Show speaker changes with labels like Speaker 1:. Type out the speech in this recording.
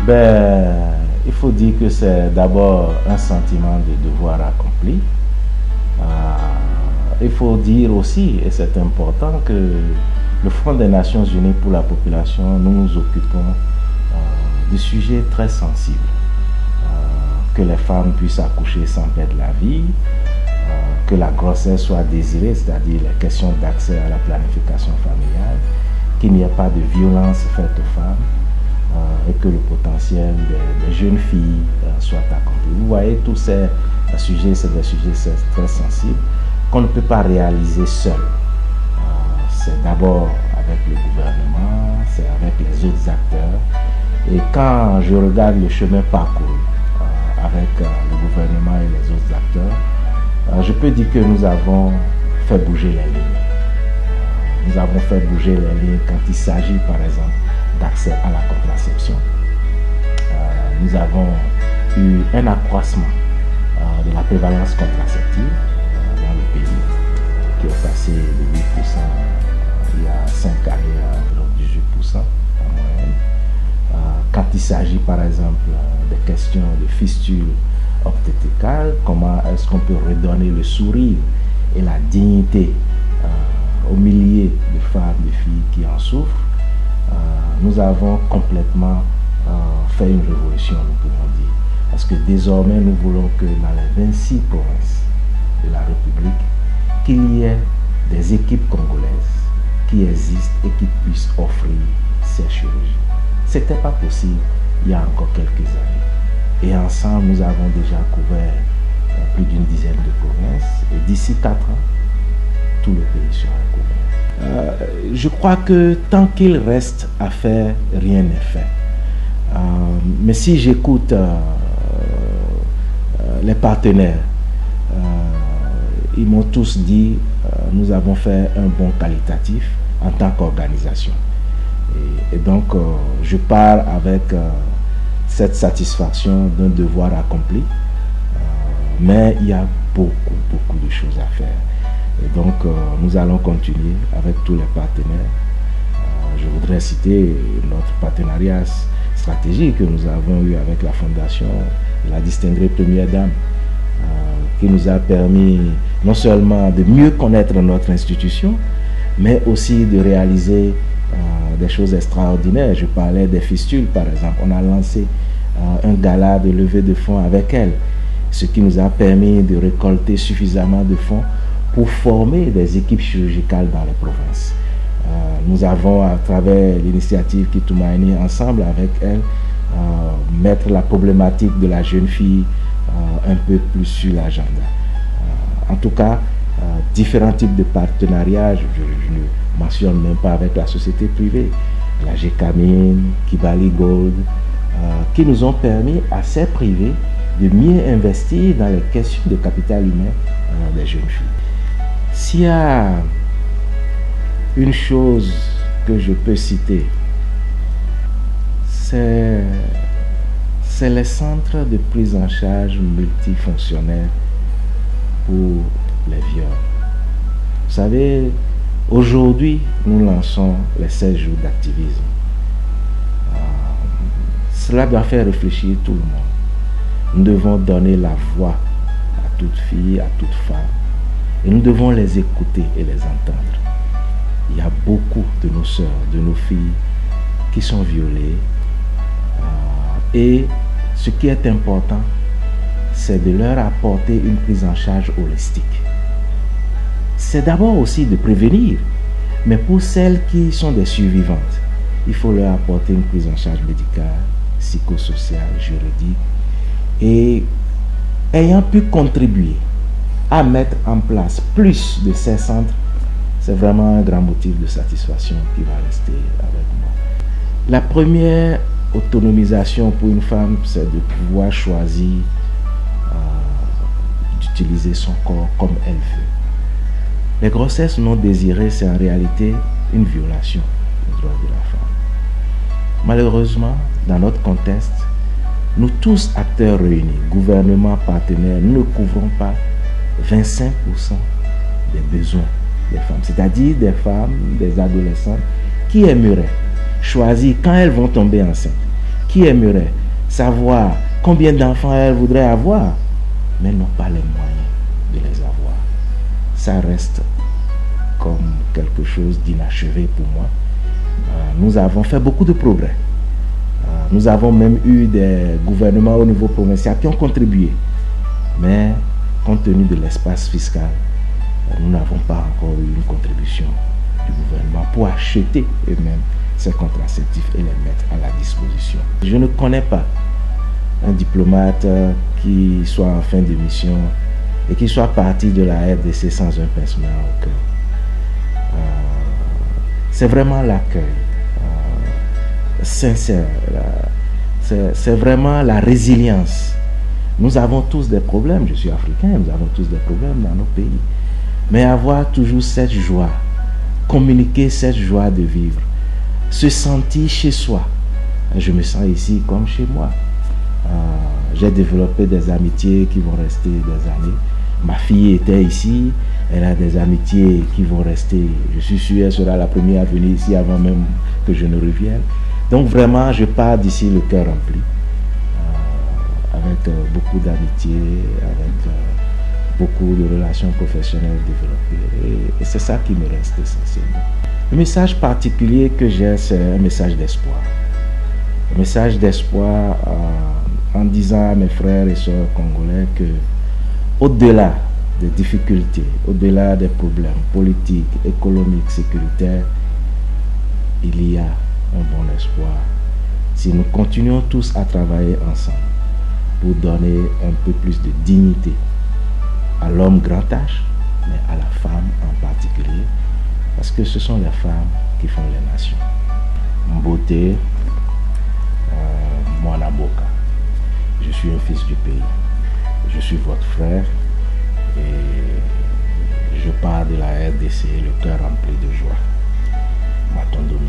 Speaker 1: Il faut dire que c'est d'abord un sentiment de devoir accompli. Il faut dire aussi, et c'est important, que le Front des Nations Unies pour la population, nous nous occupons de sujets très sensibles. Que les femmes puissent accoucher sans perdre la vie, que la grossesse soit désirée, c'est-à-dire les questions d'accès à la planification familiale, qu'il n'y ait pas de violence faite aux femmes et que le potentiel des jeunes filles soit accompli. Vous voyez, tous ces sujets, c'est des sujets très sensibles qu'on ne peut pas réaliser seul. C'est d'abord avec le gouvernement, c'est avec les autres acteurs. Et quand je regarde le chemin parcouru avec le gouvernement et les autres acteurs, je peux dire que nous avons fait bouger les lignes. Nous avons fait bouger les lignes quand il s'agit, par exemple, d'accès à la contraception. Nous avons eu un accroissement de la prévalence contraceptive dans le pays, qui est passé de 8% il y a 5 années à environ 18% en moyenne. Quand il s'agit, par exemple, des questions de fistules obstétricales, comment est-ce qu'on peut redonner le sourire et la dignité aux milliers de femmes, de filles qui en souffrent, nous avons complètement fait une révolution, nous pouvons dire. Parce que désormais, nous voulons que dans les 26 provinces de la République, qu'il y ait des équipes congolaises qui existent et qui puissent offrir ces chirurgies. Ce n'était pas possible il y a encore quelques années. Et ensemble, nous avons déjà couvert plus d'une dizaine de provinces. Et d'ici 4 ans, tout le pays sera couvert. Je crois que tant qu'il reste à faire, rien n'est fait. Mais si j'écoute les partenaires, ils m'ont tous dit nous avons fait un bond qualitatif en tant qu'organisation. Et donc, je pars avec cette satisfaction d'un devoir accompli, mais il y a beaucoup de choses à faire. Et donc, nous allons continuer avec tous les partenaires. Je voudrais citer notre partenariat stratégique que nous avons eu avec la Fondation de la distinguée Première Dame, qui nous a permis non seulement de mieux connaître notre institution, mais aussi de réaliser des choses extraordinaires. Je parlais des fistules, par exemple. On a lancé un gala de levée de fonds avec elle, ce qui nous a permis de récolter suffisamment de fonds pour former des équipes chirurgicales dans les provinces. Nous avons, à travers l'initiative Kitumaini, ensemble avec elle, mettre la problématique de la jeune fille un peu plus sur l'agenda. En tout cas, différents types de partenariats, je ne mentionne même pas avec la société privée, la GECAMINE, Kibali Gold, qui nous ont permis à ces privés de mieux investir dans les questions de capital humain des jeunes filles. S'il y a une chose que je peux citer, c'est les centres de prise en charge multifonctionnels pour les viols. Vous savez, aujourd'hui, nous lançons les 16 jours d'activisme. Cela doit faire réfléchir tout le monde. Nous devons donner la voix à toute fille, à toute femme. Et nous devons les écouter et les entendre. Il y a beaucoup de nos sœurs, de nos filles qui sont violées. Et ce qui est important, c'est de leur apporter une prise en charge holistique. C'est d'abord aussi de prévenir, mais pour celles qui sont des survivantes, il faut leur apporter une prise en charge médicale, psychosociale, juridique. Et ayant pu contribuer à mettre en place plus de ces centres, c'est vraiment un grand motif de satisfaction qui va rester avec moi. La première autonomisation pour une femme, c'est de pouvoir choisir d'utiliser son corps comme elle veut. Les grossesses non désirées, c'est en réalité une violation des droits de la femme. Malheureusement, dans notre contexte, nous tous acteurs réunis, gouvernement, partenaires, nous ne couvrons pas 25% des besoins des femmes, c'est-à-dire des femmes, des adolescentes qui aimeraient choisir quand elles vont tomber enceintes, qui aimeraient savoir combien d'enfants elles voudraient avoir, mais n'ont pas les moyens de les avoir. Ça reste comme quelque chose d'inachevé pour moi. Nous avons fait beaucoup de progrès. Nous avons même eu des gouvernements au niveau provincial qui ont contribué. Mais compte tenu de l'espace fiscal, nous n'avons pas encore eu une contribution du gouvernement pour acheter eux-mêmes ces contraceptifs et les mettre à la disposition. Je ne connais pas un diplomate qui soit en fin de mission et qui soit parti de la RDC sans un pincement au cœur. C'est vraiment l'accueil sincère, c'est vraiment la résilience. Nous avons tous des problèmes, je suis africain, nous avons tous des problèmes dans nos pays. Mais avoir toujours cette joie, communiquer cette joie de vivre, se sentir chez soi. Je me sens ici comme chez moi. J'ai développé des amitiés qui vont rester des années. Ma fille était ici, elle a des amitiés qui vont rester. Je suis sûr qu'elle sera la première à venir ici avant même que je ne revienne. Donc vraiment, je pars d'ici le cœur rempli, avec beaucoup d'amitié, avec beaucoup de relations professionnelles développées. Et c'est ça qui me reste essentiellement. Le message particulier que j'ai, c'est un message d'espoir. Un message d'espoir en disant à mes frères et sœurs congolais que, au-delà des difficultés, au-delà des problèmes politiques, économiques, sécuritaires, il y a un bon espoir. Si nous continuons tous à travailler ensemble pour donner un peu plus de dignité à l'homme grand âge, mais à la femme en particulier, parce que ce sont les femmes qui font les nations. Mbote, Mwanaboka, je suis un fils du pays, je suis votre frère et je pars de la RDC le cœur rempli de joie. Matondono.